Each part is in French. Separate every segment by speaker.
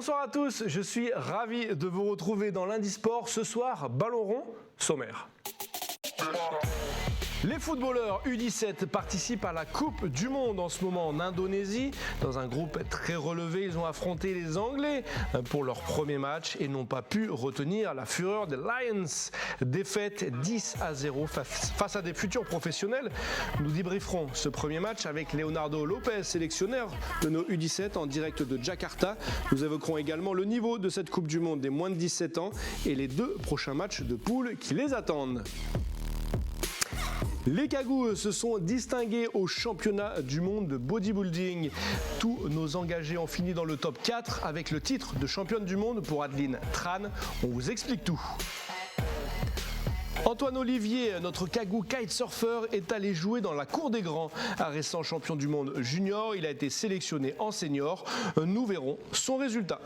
Speaker 1: Bonsoir à tous, je suis ravi de vous retrouver dans Lundi Sport. Ce soir, ballon rond, sommaire. Les footballeurs U17 participent à la Coupe du Monde en ce moment en Indonésie. Dans un groupe très relevé, ils ont affronté les Anglais pour leur premier match et n'ont pas pu retenir la fureur des Lions. Défaite 10-0 face à des futurs professionnels. Nous débrieferons ce premier match avec Leonardo Lopez, sélectionneur de nos U17 en direct de Jakarta. Nous évoquerons également le niveau de cette Coupe du Monde des moins de 17 ans et les 2 prochains matchs de poule qui les attendent. Les Cagous se sont distingués au championnat du monde de bodybuilding. Tous nos engagés ont fini dans le top 4 avec le titre de championne du monde pour Adeline Tran. On vous explique tout. Antoine Olivier, notre Cagou kitesurfer, est allé jouer dans la cour des grands. Un récent champion du monde junior, il a été sélectionné en senior. Nous verrons son résultat.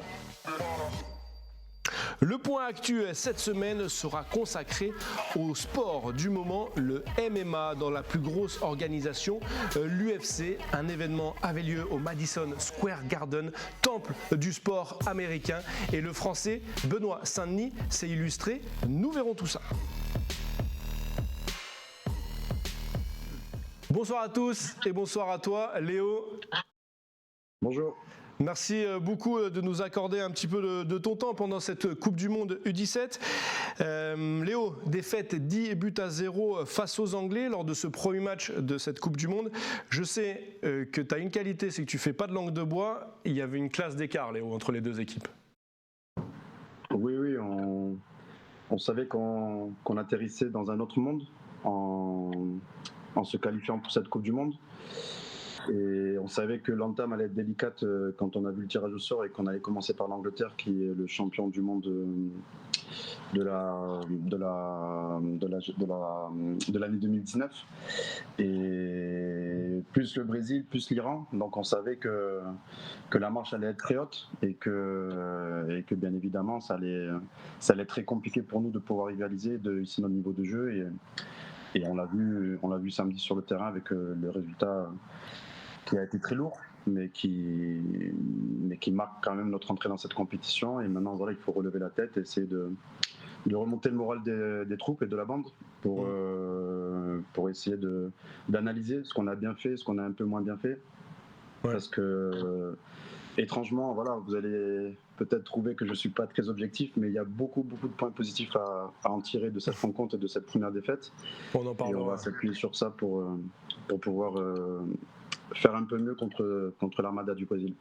Speaker 1: Le point actu cette semaine sera consacré au sport du moment, le MMA dans la plus grosse organisation, l'UFC. Un événement avait lieu au Madison Square Garden, temple du sport américain. Et le français Benoît Saint-Denis s'est illustré. Nous verrons tout ça. Bonsoir à tous et bonsoir à toi, Léo.
Speaker 2: Bonjour.
Speaker 1: Merci beaucoup de nous accorder un petit peu de ton temps pendant cette Coupe du Monde U17. Léo, défaite 10-0 face aux Anglais lors de ce premier match de cette Coupe du Monde. Je sais que tu as une qualité, c'est que tu ne fais pas de langue de bois. Il y avait une classe d'écart, Léo, entre les deux équipes.
Speaker 2: Oui, on savait qu'on atterrissait dans un autre monde en se qualifiant pour cette Coupe du Monde. Et on savait que l'entame allait être délicate quand on a vu le tirage au sort et qu'on allait commencer par l'Angleterre, qui est le champion du monde de l'année 2019. Et plus le Brésil, plus l'Iran. Donc on savait que la marche allait être très haute et que bien évidemment ça allait être très compliqué pour nous de pouvoir rivaliser, de hisser notre niveau de jeu. Et on l'a vu samedi sur le terrain avec le résultat qui a été très lourd, mais qui marque quand même notre entrée dans cette compétition. Et maintenant, voilà, il faut relever la tête et essayer de remonter le moral des troupes et de la bande pour essayer d'analyser ce qu'on a bien fait, ce qu'on a un peu moins bien fait. Ouais. Parce que, étrangement, voilà, vous allez peut-être trouver que je ne suis pas très objectif, mais il y a beaucoup de points positifs à en tirer de cette rencontre et de cette première défaite.
Speaker 1: On en parlera.
Speaker 2: Et on va s'appuyer sur ça pour pouvoir faire un peu mieux contre l'Armada du Brésil.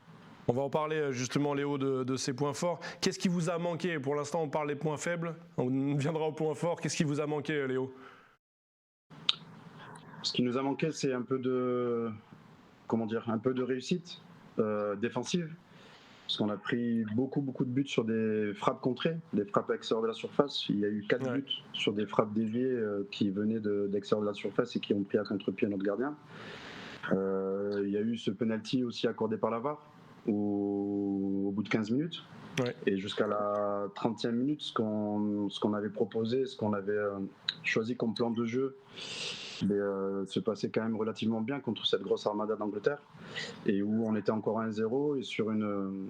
Speaker 1: On va en parler justement, Léo, de ces points forts. Qu'est-ce qui vous a manqué? Pour l'instant, on parle des points faibles. On viendra aux points forts. Qu'est-ce qui vous a manqué, Léo?
Speaker 2: Ce qui nous a manqué, c'est un peu de réussite défensive. Parce qu'on a pris beaucoup de buts sur des frappes contrées, des frappes à l'extérieur de la surface. Il y a eu 4 buts sur des frappes déviées qui venaient d'extérieur de la surface et qui ont pris à contre-pied notre gardien. Il y a eu ce penalty aussi accordé par la VAR au bout de 15 minutes. Ouais. Et jusqu'à la 30e minute, ce qu'on avait proposé, ce qu'on avait choisi comme plan de jeu, se passait quand même relativement bien contre cette grosse armada d'Angleterre, et où on était encore à 1-0 et sur une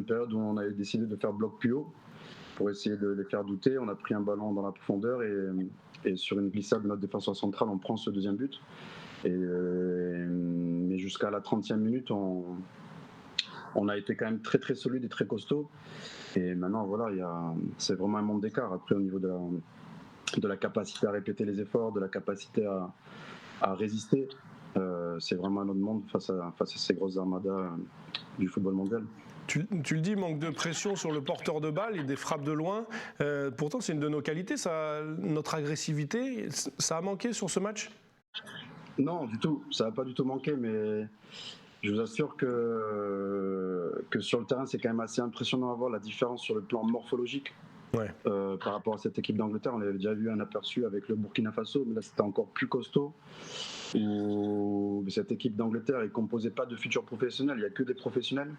Speaker 2: période où on avait décidé de faire bloc plus haut pour essayer de les faire douter. On a pris un ballon dans la profondeur et sur une glissade de notre défenseur central, on prend ce deuxième but. Mais jusqu'à la 30e minute, on a été quand même très solide et très costaud. Et maintenant, voilà, c'est vraiment un monde d'écart. Après, au niveau de la capacité à répéter les efforts, de la capacité à résister, c'est vraiment un autre monde face à ces grosses armadas du football mondial.
Speaker 1: Tu le dis, manque de pression sur le porteur de balle et des frappes de loin. Pourtant, c'est une de nos qualités, ça, notre agressivité. Ça a manqué sur ce match ?
Speaker 2: Non, du tout. Ça n'a pas du tout manqué, mais je vous assure que sur le terrain, c'est quand même assez impressionnant à voir la différence sur le plan morphologique. Ouais. Par rapport à cette équipe d'Angleterre. On avait déjà vu un aperçu avec le Burkina Faso, mais là c'était encore plus costaud. Où cette équipe d'Angleterre est composée pas de futurs professionnels, il n'y a que des professionnels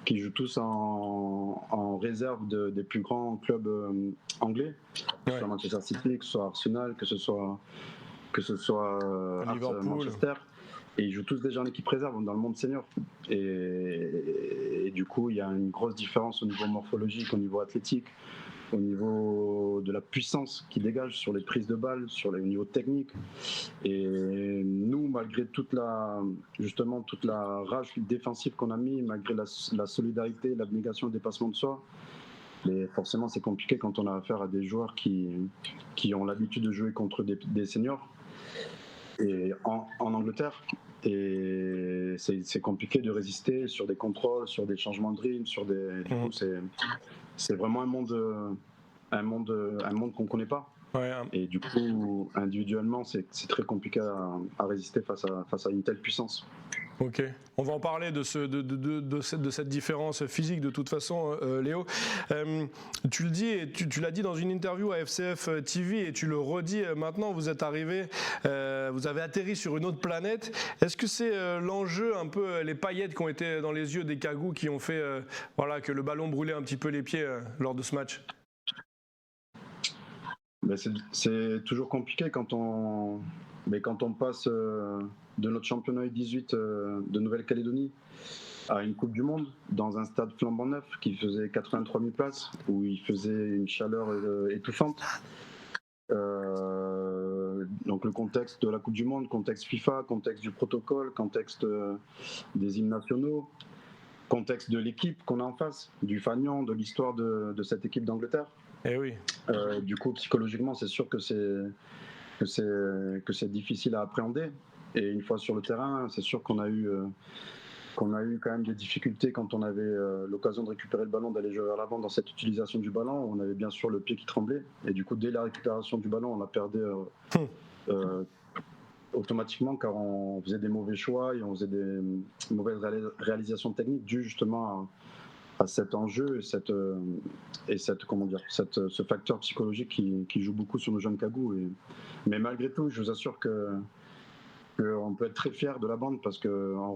Speaker 2: qui jouent tous en réserve des plus grands clubs anglais, que ce soit Manchester City, que ce soit Arsenal, que ce soit
Speaker 1: Liverpool.
Speaker 2: Manchester. Et ils jouent tous déjà en équipe réserve dans le monde senior. Et du coup, il y a une grosse différence au niveau morphologique, au niveau athlétique, au niveau de la puissance qui dégage sur les prises de balles, au niveau technique. Et nous, malgré toute la rage défensive qu'on a mis, malgré la solidarité, l'abnégation, le dépassement de soi, mais forcément c'est compliqué quand on a affaire à des joueurs qui ont l'habitude de jouer contre des seniors et en Angleterre. Et c'est compliqué de résister sur des contrôles, sur des changements de rythme, du coup, c'est vraiment un monde qu'on ne connaît pas.
Speaker 1: Ouais.
Speaker 2: Et du coup, individuellement, c'est très compliqué à résister face à une telle puissance.
Speaker 1: Ok, on va en parler de cette différence physique de toute façon, Léo. Tu le dis et tu l'as dit dans une interview à FCF TV et tu le redis maintenant, vous êtes arrivé, vous avez atterri sur une autre planète. Est-ce que c'est l'enjeu, un peu les paillettes qui ont été dans les yeux des Cagous qui ont fait que le ballon brûlait un petit peu les pieds lors de ce match?
Speaker 2: Ben c'est toujours compliqué quand on passe de notre championnat U18 de Nouvelle-Calédonie à une Coupe du Monde dans un stade flambant neuf qui faisait 83 000 places, où il faisait une chaleur étouffante. Donc le contexte de la Coupe du Monde, contexte FIFA, contexte du protocole, contexte des hymnes nationaux, contexte de l'équipe qu'on a en face, du fanion, de l'histoire de cette équipe d'Angleterre.
Speaker 1: Eh oui.
Speaker 2: Du coup, psychologiquement, c'est sûr que c'est difficile à appréhender. Et une fois sur le terrain, c'est sûr qu'on a eu quand même des difficultés quand on avait l'occasion de récupérer le ballon, d'aller jouer vers l'avant dans cette utilisation du ballon. On avait bien sûr le pied qui tremblait. Et du coup, dès la récupération du ballon, on a perdu automatiquement, car on faisait des mauvais choix et on faisait des mauvaises réalisations techniques dues justement à cet enjeu et ce facteur psychologique qui joue beaucoup sur nos jeunes Cagous. Mais malgré tout, je vous assure qu'on peut être très fier de la bande, parce qu'en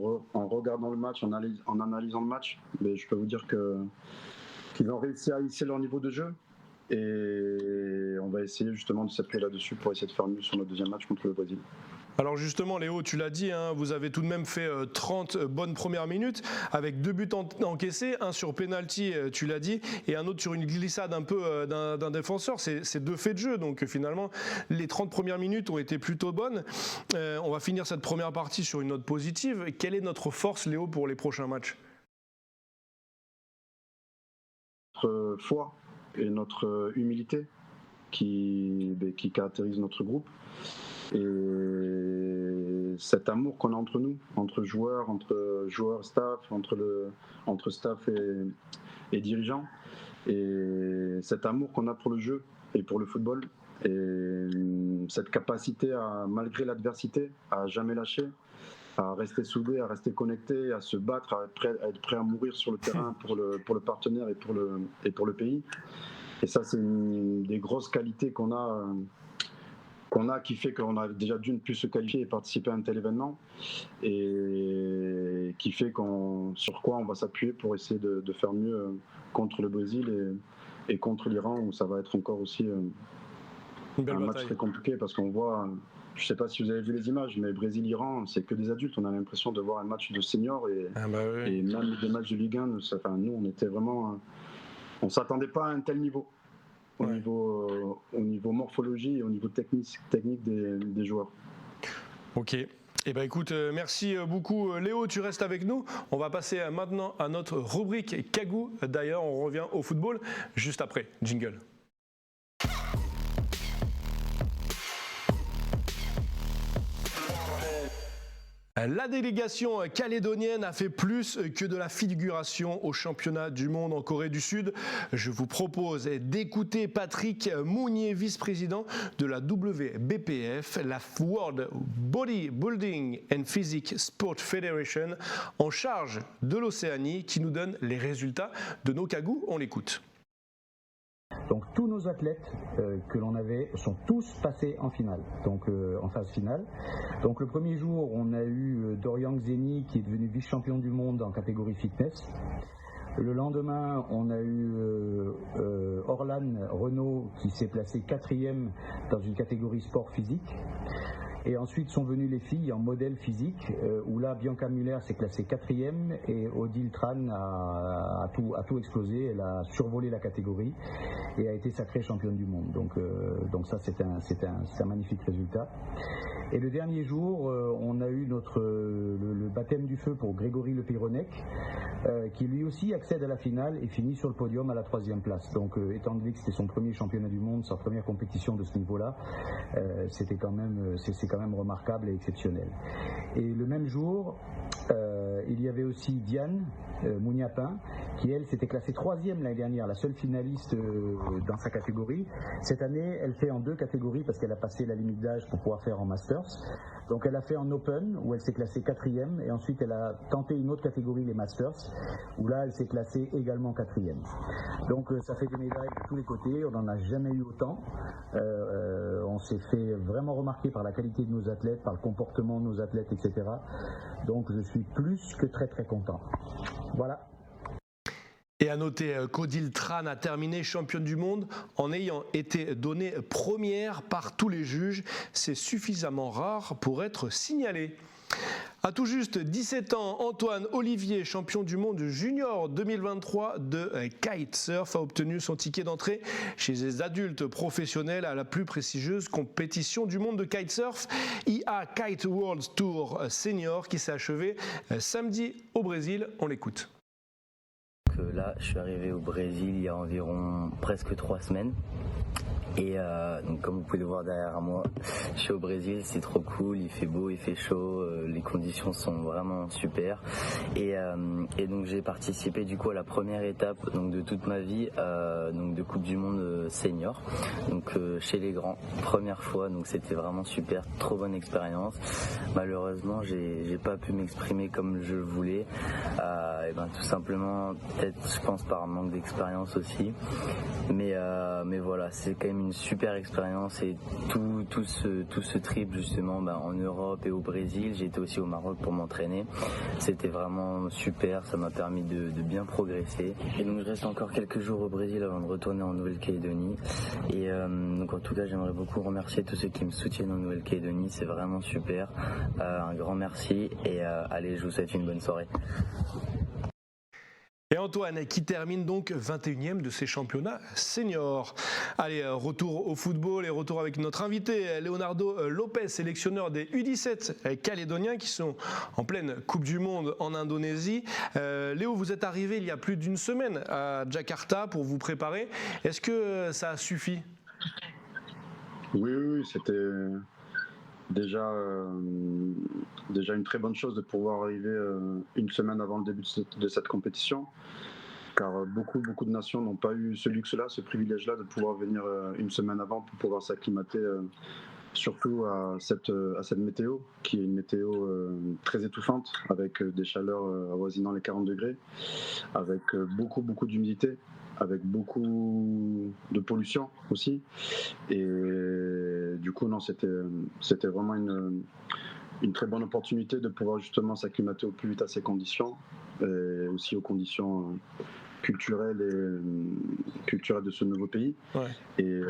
Speaker 2: regardant le match, en analysant le match, mais je peux vous dire qu'ils ont réussi à hisser leur niveau de jeu. Et on va essayer justement de s'appuyer là-dessus pour essayer de faire mieux sur notre deuxième match contre le Brésil.
Speaker 1: Alors justement, Léo, tu l'as dit, vous avez tout de même fait 30 bonnes premières minutes avec 2 buts encaissés, un sur penalty, tu l'as dit, et un autre sur une glissade un peu d'un défenseur. C'est 2 faits de jeu, donc finalement, les 30 premières minutes ont été plutôt bonnes. On va finir cette première partie sur une note positive. Quelle est notre force, Léo, pour les prochains matchs?
Speaker 2: Notre foi et notre humilité qui caractérise notre groupe. Et cet amour qu'on a entre nous, entre joueurs, staff, entre staff et dirigeants, et cet amour qu'on a pour le jeu et pour le football, et cette capacité à, malgré l'adversité, à jamais lâcher, à rester soudé, à rester connecté, à se battre, à être prêt à mourir sur le terrain pour le partenaire et pour le pays. Et ça, c'est une des grosses qualités qu'on a qui fait qu'on a déjà d'une pu se qualifier et participer à un tel événement, et qui fait sur quoi on va s'appuyer pour essayer de faire mieux contre le Brésil et contre l'Iran, où ça va être encore aussi un match très compliqué, parce qu'on voit, je ne sais pas si vous avez vu les images, mais Brésil-Iran, c'est que des adultes. On a l'impression de voir un match de seniors et même des matchs de Ligue 1. Nous, on était vraiment, on ne s'attendait pas à un tel niveau. Au niveau morphologie et au niveau technique des joueurs.
Speaker 1: Ok. Eh ben écoute, merci beaucoup Léo, tu restes avec nous. On va passer maintenant à notre rubrique Cagou. D'ailleurs, on revient au football juste après. Jingle. La délégation calédonienne a fait plus que de la figuration au championnat du monde en Corée du Sud. Je vous propose d'écouter Patrick Mounier, vice-président de la WBPF, la World Bodybuilding and Physique Sport Federation, en charge de l'Océanie, qui nous donne les résultats de nos Cagous. On l'écoute.
Speaker 3: Donc tous nos athlètes que l'on avait sont tous passés en finale, donc en phase finale. Donc le premier jour, on a eu Dorian Xeni qui est devenu vice-champion du monde en catégorie fitness. Le lendemain, on a eu Orlan Renaud qui s'est placé 4e dans une catégorie sport physique. Et ensuite sont venues les filles en modèle physique, où là Bianca Müller s'est classée 4e et Odile Tran a tout explosé. Elle a survolé la catégorie et a été sacrée championne du monde. Donc ça c'est un magnifique résultat. Et le dernier jour, on a eu le baptême du feu pour Grégory Le Pironec, qui lui aussi accède à la finale et finit sur le podium à la 3e place. Donc étant donné que c'était son premier championnat du monde, sa première compétition de ce niveau-là, c'est quand même remarquable et exceptionnel. Et le même jour, il y avait aussi Diane Mouniapin, qui elle s'était classée 3e l'année dernière, la seule finaliste dans sa catégorie. Cette année, elle fait en 2 catégories parce qu'elle a passé la limite d'âge pour pouvoir faire en Masters. Donc elle a fait en Open, où elle s'est classée 4e, et ensuite elle a tenté une autre catégorie, les Masters, où là elle s'est classée également 4e. Donc ça fait des médailles de tous les côtés, on n'en a jamais eu autant. On s'est fait vraiment remarquer par la qualité de nos athlètes, par le comportement de nos athlètes, etc. Donc je suis plus que très très content. Voilà.
Speaker 1: Et à noter qu'Odile Tran a terminé championne du monde en ayant été donnée première par tous les juges. C'est suffisamment rare pour être signalé. À tout juste 17 ans, Antoine Olivier, champion du monde junior 2023 de kitesurf, a obtenu son ticket d'entrée chez les adultes professionnels à la plus prestigieuse compétition du monde de kitesurf, IA Kite World Tour Senior, qui s'est achevée samedi au Brésil. On l'écoute.
Speaker 4: Là, je suis arrivé au Brésil il y a environ presque 3 semaines. Et donc comme vous pouvez le voir derrière moi, je suis au Brésil, c'est trop cool, il fait beau, il fait chaud, les conditions sont vraiment super. Et donc j'ai participé du coup à la première étape donc de toute ma vie, donc de Coupe du Monde senior, donc chez les grands, première fois, donc c'était vraiment super, trop bonne expérience. Malheureusement j'ai pas pu m'exprimer comme je le voulais, et ben tout simplement peut-être je pense par manque d'expérience aussi, mais voilà, c'est quand même une super expérience. Et tout ce trip justement en Europe et au Brésil, j'ai été aussi au Maroc pour m'entraîner, c'était vraiment super, ça m'a permis de bien progresser. Et donc je reste encore quelques jours au Brésil avant de retourner en Nouvelle-Calédonie, et donc en tout cas j'aimerais beaucoup remercier tous ceux qui me soutiennent en Nouvelle-Calédonie, c'est vraiment super, un grand merci, et allez, je vous souhaite une bonne soirée.
Speaker 1: Et Antoine qui termine donc 21e de ces championnats seniors. Allez, retour au football et retour avec notre invité Leonardo Lopez, sélectionneur des U17 calédoniens qui sont en pleine Coupe du Monde en Indonésie. Léo, vous êtes arrivé il y a plus d'une semaine à Jakarta pour vous préparer. Est-ce que ça a suffi ?
Speaker 2: Oui, c'était déjà une très bonne chose de pouvoir arriver une semaine avant le début de cette compétition, car beaucoup de nations n'ont pas eu ce luxe-là, ce privilège-là de pouvoir venir une semaine avant pour pouvoir s'acclimater surtout à cette météo, qui est une météo très étouffante, avec des chaleurs avoisinant les 40 degrés, avec beaucoup d'humidité, avec beaucoup de pollution aussi. Et du coup, non, c'était vraiment une très bonne opportunité de pouvoir justement s'acclimater au plus vite à ces conditions, et aussi aux conditions culturelles de ce nouveau pays. Ouais. Et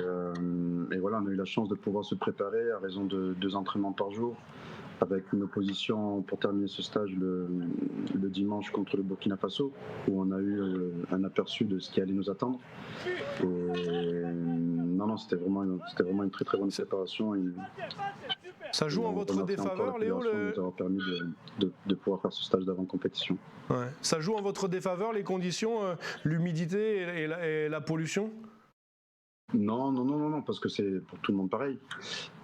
Speaker 2: voilà, on a eu la chance de pouvoir se préparer à raison de 2 entraînements par jour, avec une opposition pour terminer ce stage le dimanche contre le Burkina Faso, où on a eu un aperçu de ce qui allait nous attendre. Et non, c'était vraiment une très bonne préparation.
Speaker 1: Ça joue en votre défaveur, Léo,
Speaker 2: nous avoir permis de pouvoir faire ce stage d'avant-compétition.
Speaker 1: Ouais. Ça joue en votre défaveur, les conditions, l'humidité et la pollution ?
Speaker 2: Non, parce que c'est pour tout le monde pareil.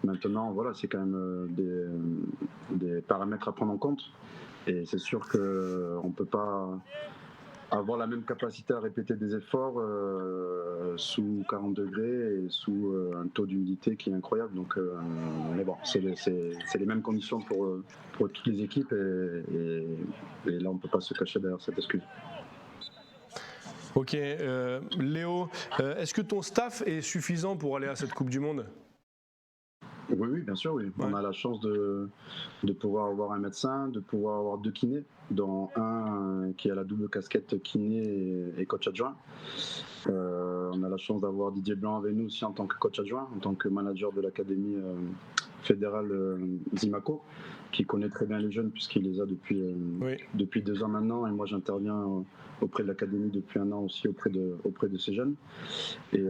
Speaker 2: Maintenant, voilà, c'est quand même des paramètres à prendre en compte. Et c'est sûr qu'on ne peut pas avoir la même capacité à répéter des efforts sous 40 degrés et sous un taux d'humidité qui est incroyable. Donc, mais bon, c'est les mêmes conditions pour toutes les équipes. Et là, on ne peut pas se cacher derrière cette excuse.
Speaker 1: Ok, Léo, est-ce que ton staff est suffisant pour aller à cette Coupe du Monde ?
Speaker 2: Oui, bien sûr, oui. Ouais. On a la chance de pouvoir avoir un médecin, de pouvoir avoir 2 kinés, dont un qui a la double casquette kiné et coach adjoint. On a la chance d'avoir Didier Blanc avec nous aussi en tant que coach adjoint, en tant que manager de l'académie fédéral Zimaco, qui connaît très bien les jeunes puisqu'il les a depuis 2 ans maintenant, et moi j'interviens auprès de l'académie depuis 1 an aussi auprès de ces jeunes. Et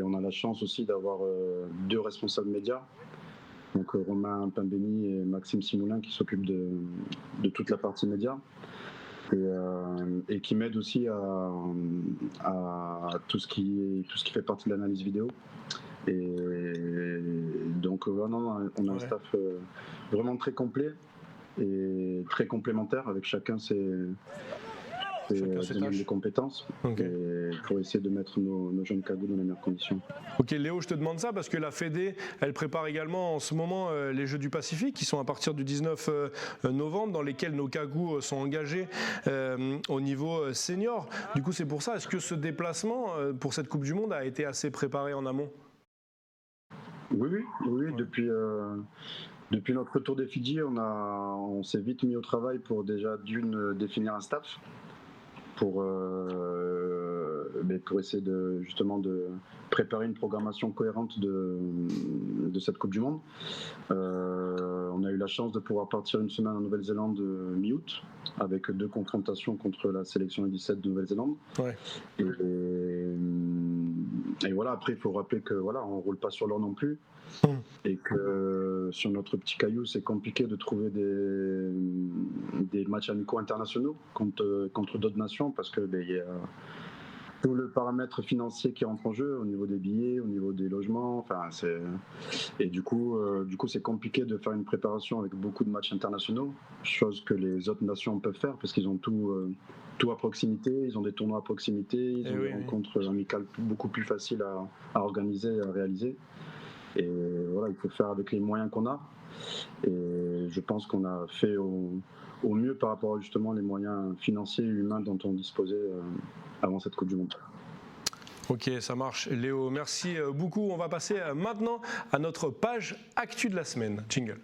Speaker 2: on a la chance aussi d'avoir 2 responsables médias, donc Romain Pimbeni et Maxime Simoulin, qui s'occupent de toute la partie média. Et qui m'aide aussi à tout ce qui fait partie de l'analyse vidéo. Et donc on a un staff vraiment très complet et très complémentaire, avec chacun ses domaines de compétences, et pour essayer de mettre nos jeunes cagoules dans les meilleures conditions.
Speaker 1: Ok Léo, je te demande ça parce que la Fédé, elle prépare également en ce moment les Jeux du Pacifique qui sont à partir du 19 novembre, dans lesquels nos cagous sont engagés au niveau senior. Du coup c'est pour ça, est-ce que ce déplacement pour cette Coupe du Monde a été assez préparé en amont?
Speaker 2: Oui, depuis notre retour des Fidji, on s'est vite mis au travail pour déjà définir un staff pour essayer justement de préparer une programmation cohérente de cette Coupe du Monde. On a eu la chance de pouvoir partir une semaine en Nouvelle-Zélande mi-août, avec 2 confrontations contre la sélection U17 de Nouvelle-Zélande. Ouais. Et voilà, après il faut rappeler que voilà, on roule pas sur l'or non plus. Et que sur notre petit caillou, c'est compliqué de trouver des matchs amicaux internationaux contre d'autres nations, parce que y a tout le paramètre financier qui rentre en jeu au niveau des billets, au niveau des logements. Et du coup, c'est compliqué de faire une préparation avec beaucoup de matchs internationaux, chose que les autres nations peuvent faire parce qu'ils ont tout à proximité, ils ont des tournois à proximité, ils ont des rencontres amicales beaucoup plus faciles à organiser et à réaliser. Et voilà, il faut faire avec les moyens qu'on a. Et je pense qu'on a fait au mieux par rapport à justement les moyens financiers et humains dont on disposait avant cette Coupe du Monde.
Speaker 1: Ok, ça marche. Léo, merci beaucoup. On va passer maintenant à notre page actu de la semaine. Jingle.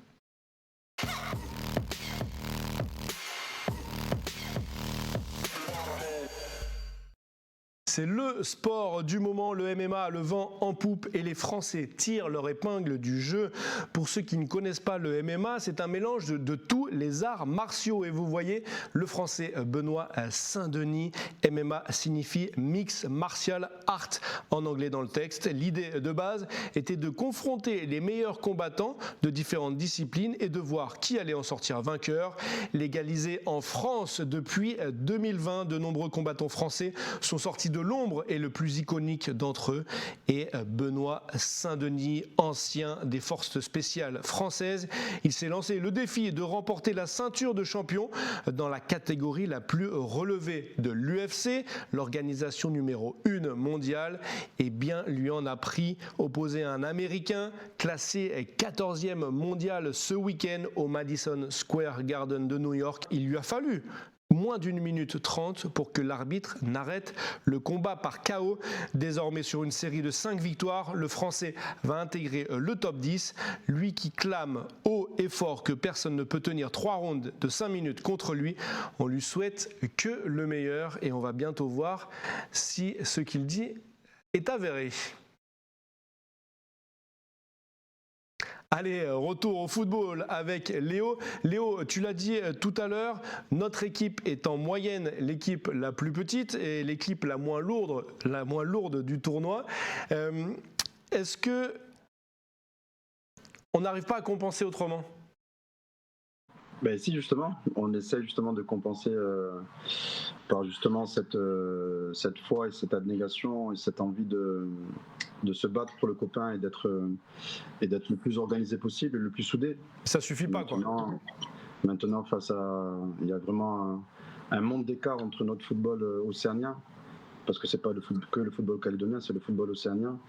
Speaker 1: C'est le sport du moment, le MMA a le vent en poupe et les Français tirent leur épingle du jeu. Pour ceux qui ne connaissent pas le MMA, c'est un mélange de tous les arts martiaux. Et vous voyez, le Français Benoît Saint-Denis, MMA signifie Mixed Martial Art en anglais dans le texte. L'idée de base était de confronter les meilleurs combattants de différentes disciplines et de voir qui allait en sortir vainqueur. Légalisé en France depuis 2020, de nombreux combattants français sont sortis de l'ombre, et le plus iconique d'entre eux est Benoît Saint-Denis, ancien des forces spéciales françaises. Il s'est lancé le défi de remporter la ceinture de champion dans la catégorie la plus relevée de l'UFC, l'organisation numéro 1 mondiale, et bien lui en a pris. Opposé à un Américain classé 14e mondial ce week-end au Madison Square Garden de New York, il lui a fallu moins d'1 minute 30 pour que l'arbitre n'arrête le combat par KO. Désormais sur une série de 5 victoires, le Français va intégrer le top 10. Lui qui clame haut et fort que personne ne peut tenir 3 rounds de 5 minutes contre lui, on lui souhaite que le meilleur et on va bientôt voir si ce qu'il dit est avéré. Allez, retour au football avec Léo. Léo, tu l'as dit tout à l'heure, notre équipe est en moyenne l'équipe la plus petite et l'équipe la moins lourde du tournoi. Est-ce que on n'arrive pas à compenser autrement ?
Speaker 2: Ben si, justement, on essaie justement de compenser par justement cette foi et cette abnégation et cette envie de se battre pour le copain et d'être le plus organisé possible et le plus soudé. Ça suffit pas, Maintenant, il y a vraiment un monde d'écart entre notre football océanien, parce que c'est pas que le football calédonien, c'est le football océanien,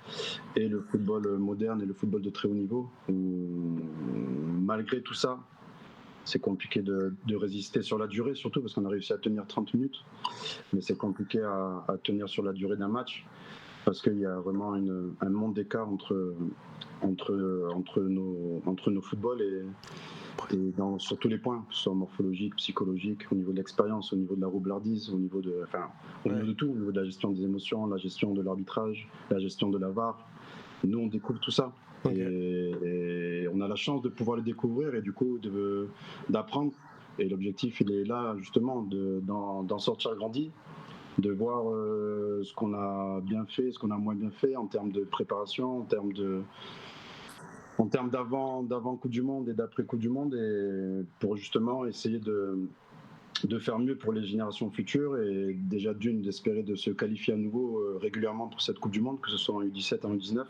Speaker 2: et le football moderne et le football de très haut niveau, où malgré tout ça, c'est compliqué de résister sur la durée, surtout parce qu'on a réussi à tenir 30 minutes, mais c'est compliqué à tenir sur la durée d'un match, parce qu'il y a vraiment un monde d'écart entre nos footballs sur tous les points, que ce soit morphologique, psychologique, au niveau de l'expérience, au niveau de la roublardise, au niveau de tout, au niveau de la gestion des émotions, la gestion de l'arbitrage, la gestion de la VAR. Nous, on découvre tout ça. Okay. on a la chance de pouvoir le découvrir et du coup d'apprendre. Et l'objectif, il est là justement d'en sortir grandi, de voir ce qu'on a bien fait, ce qu'on a moins bien fait en termes de préparation, en termes d'avant Coupe du Monde et d'après Coupe du Monde, et pour justement essayer de faire mieux pour les générations futures et déjà d'espérer de se qualifier à nouveau régulièrement pour cette Coupe du Monde, que ce soit en U17, en U19,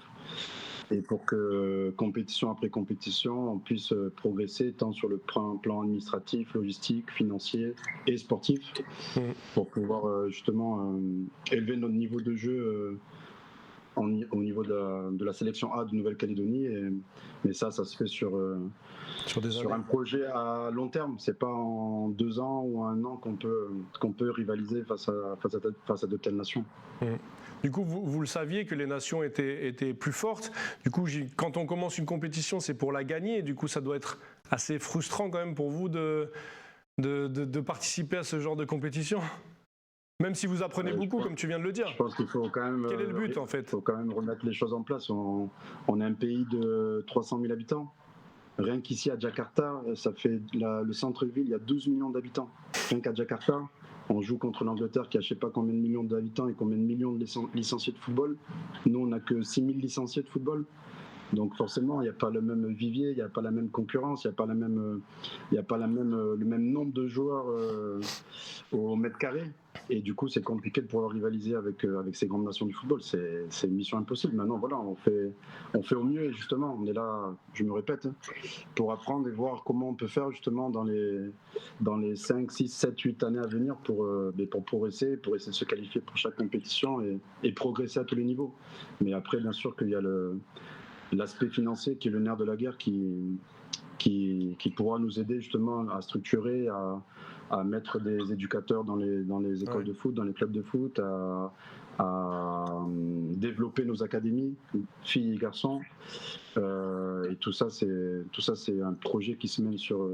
Speaker 2: et pour que compétition après compétition, on puisse progresser tant sur le plan administratif, logistique, financier et sportif, pour pouvoir justement élever notre niveau de jeu au niveau de la sélection A de Nouvelle-Calédonie. Mais ça se fait sur un projet à long terme. C'est pas en 2 ans ou 1 an qu'on peut rivaliser face à de telles nations.
Speaker 1: Du coup, vous le saviez que les nations étaient plus fortes. Du coup, quand on commence une compétition, c'est pour la gagner. Du coup, ça doit être assez frustrant quand même pour vous de participer à ce genre de compétition. Même si vous apprenez beaucoup, comme tu viens de le dire.
Speaker 2: Je pense qu'il faut quand même.
Speaker 1: Quel est le but en fait ?
Speaker 2: Il faut quand même remettre les choses en place. On est un pays de 300 000 habitants. Rien qu'ici à Jakarta, ça fait le centre-ville, il y a 12 millions d'habitants. Rien qu'à Jakarta, on joue contre l'Angleterre qui a je ne sais pas combien de millions d'habitants et combien de millions de licenciés de football. Nous, on n'a que 6 000 licenciés de football. Donc forcément, il n'y a pas le même vivier, il n'y a pas la même concurrence, il n'y a pas le même nombre de joueurs au mètre carré. Et du coup, c'est compliqué de pouvoir rivaliser avec ces grandes nations du football. C'est une mission impossible. Maintenant, voilà, on fait au mieux. Et justement, on est là, je me répète, pour apprendre et voir comment on peut faire justement dans les 5, 6, 7, 8 années à venir pour progresser, pour essayer de se qualifier pour chaque compétition et progresser à tous les niveaux. Mais après, bien sûr qu'il y a l'aspect financier qui est le nerf de la guerre qui pourra nous aider justement à structurer, à mettre des éducateurs dans les écoles de foot, dans les clubs de foot, à développer nos académies, filles et garçons. Et tout ça, c'est un projet qui se mène sur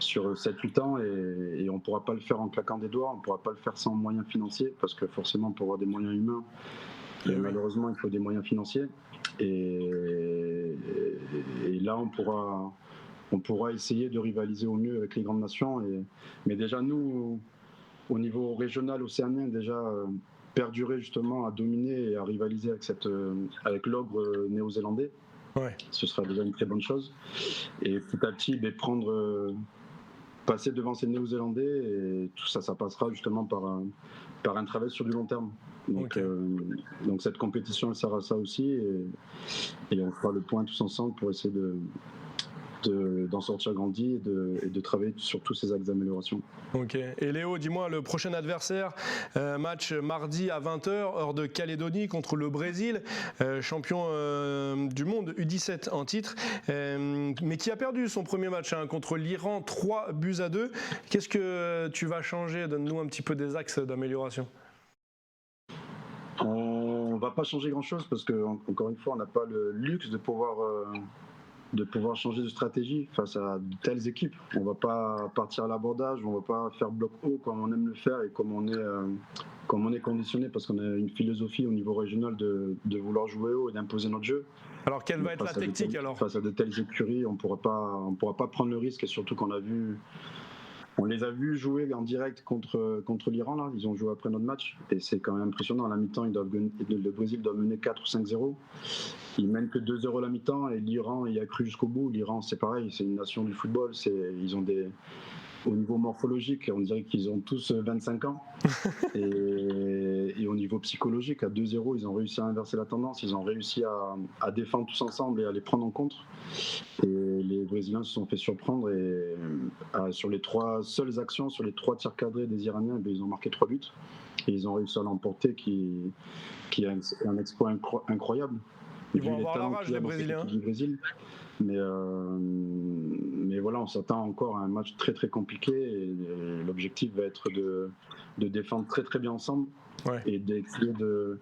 Speaker 2: 7-8 ans et on ne pourra pas le faire en claquant des doigts, on ne pourra pas le faire sans moyens financiers, parce que forcément, pour avoir des moyens humains, malheureusement, il faut des moyens financiers. Et là, on pourra essayer de rivaliser au mieux avec les grandes nations. Mais déjà, nous, au niveau régional océanien, déjà perdurer justement à dominer et à rivaliser avec l'ogre néo-zélandais, ce sera déjà une très bonne chose. Et petit à petit, passer devant ces néo-zélandais, et tout ça, ça passera justement par un travail sur du long terme. Donc cette compétition, elle sert à ça aussi, et on fera le point tous ensemble pour essayer d'en sortir grandi et de travailler sur tous ces axes d'amélioration.
Speaker 1: Ok. Et Léo, dis-moi, le prochain adversaire, match mardi à 20h, heure de Calédonie, contre le Brésil, champion du monde U17 en titre, mais qui a perdu son premier match contre l'Iran, 3-2. Qu'est-ce que tu vas changer ? Donne-nous un petit peu des axes d'amélioration.
Speaker 2: On ne va pas changer grand-chose parce que, encore une fois, on n'a pas le luxe de pouvoir changer de stratégie face à de telles équipes. On ne va pas partir à l'abordage, on ne va pas faire bloc haut comme on aime le faire et comme on est conditionné, parce qu'on a une philosophie au niveau régional de vouloir jouer haut et d'imposer notre jeu.
Speaker 1: Alors quelle va être la tactique alors ?
Speaker 2: Face à de telles écuries, on ne pourra pas prendre le risque, et surtout qu'on on les a vus jouer en direct contre l'Iran. Là. Ils ont joué après notre match et c'est quand même impressionnant. À la mi-temps, le Brésil doit mener 4 ou 5-0. Ils mènent que 2-0 à la mi-temps et l'Iran y a cru jusqu'au bout. L'Iran, c'est pareil, c'est une nation du football. Ils ont au niveau morphologique, on dirait qu'ils ont tous 25 ans. Et au niveau psychologique, à 2-0, ils ont réussi à inverser la tendance. Ils ont réussi à défendre tous ensemble et à les prendre en compte. Et les Brésiliens se sont fait surprendre. Et sur les 3 seules actions, sur les 3 tirs cadrés des Iraniens, ils ont marqué 3 buts. Et ils ont réussi à l'emporter, qui est un exploit incroyable.
Speaker 1: Ils vont avoir la rage, les Brésiliens.
Speaker 2: Mais voilà, on s'attend encore à un match très très compliqué et l'objectif va être de défendre très très bien ensemble et d'essayer de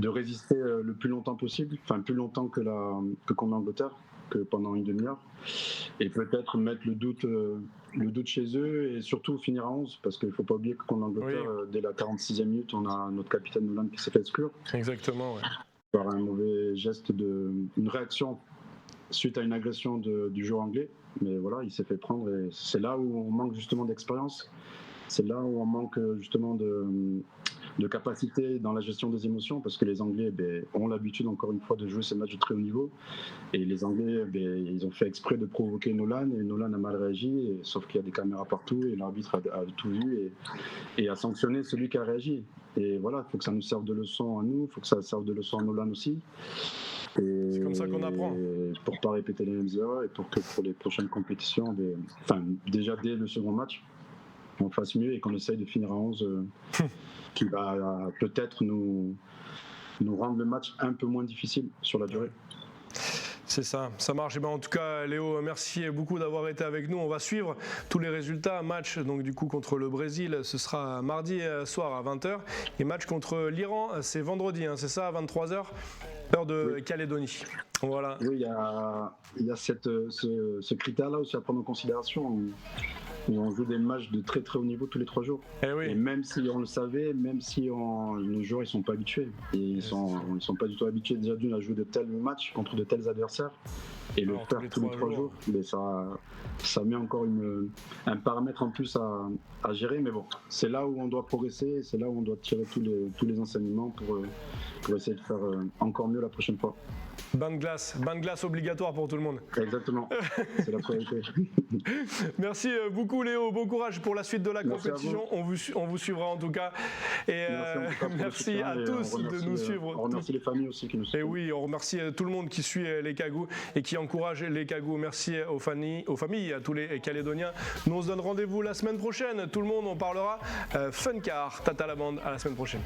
Speaker 2: résister le plus longtemps possible, enfin plus longtemps que contre l'Angleterre, que pendant une demi-heure, et peut-être mettre le doute chez eux et surtout finir à 11, parce qu'il ne faut pas oublier que contre l'Angleterre, dès la 46e minute, on a notre capitaine Nolan qui s'est fait exclure.
Speaker 1: Exactement,
Speaker 2: par un mauvais geste, une réaction suite à une agression du joueur anglais. Mais voilà, il s'est fait prendre et c'est là où on manque justement d'expérience. C'est là où on manque justement de capacité dans la gestion des émotions parce que les Anglais ont l'habitude encore une fois de jouer ces matchs de très haut niveau et les Anglais ils ont fait exprès de provoquer Nolan et Nolan a mal réagi sauf qu'il y a des caméras partout et l'arbitre a tout vu et a sanctionné celui qui a réagi et voilà, il faut que ça nous serve de leçon à nous, il faut que ça serve de leçon à Nolan aussi.
Speaker 1: C'est comme ça qu'on apprend.
Speaker 2: Pour ne pas répéter les mêmes erreurs et pour que pour les prochaines compétitions, déjà dès le second match, on fasse mieux et qu'on essaye de finir à 11 qui va peut-être nous rendre le match un peu moins difficile sur la durée.
Speaker 1: C'est ça, ça marche. Et ben en tout cas, Léo, merci beaucoup d'avoir été avec nous. On va suivre tous les résultats. Match donc du coup contre le Brésil, ce sera mardi soir à 20h. Et match contre l'Iran, c'est vendredi, c'est ça, à 23h, heure de Calédonie. Voilà.
Speaker 2: Oui, il y a ce critère-là aussi à prendre en considération. Où on joue des matchs de très très haut niveau tous les 3 jours.
Speaker 1: Oui.
Speaker 2: Et même si on le savait, même si nos joueurs ils sont pas habitués, et ils sont pas du tout habitués déjà d'une à jouer de tels matchs contre de tels adversaires et le faire tous les 3 jours, mais ça met encore un paramètre en plus à gérer. Mais bon, c'est là où on doit progresser, c'est là où on doit tirer tous les enseignements pour essayer de faire encore mieux la prochaine fois.
Speaker 1: Bain de glace obligatoire pour tout le monde.
Speaker 2: Exactement, c'est la priorité.
Speaker 1: Merci beaucoup Léo, bon courage pour la suite de la compétition, on vous suivra en tout cas. Et merci à tous de nous suivre.
Speaker 2: On remercie les familles aussi qui nous suivent.
Speaker 1: Et oui, on remercie tout le monde qui suit les Cagous et qui encourage les Cagous. Merci aux familles, à tous les Calédoniens. Nous on se donne rendez-vous la semaine prochaine, tout le monde, on parlera Fun Car, Tata la bande, à la semaine prochaine.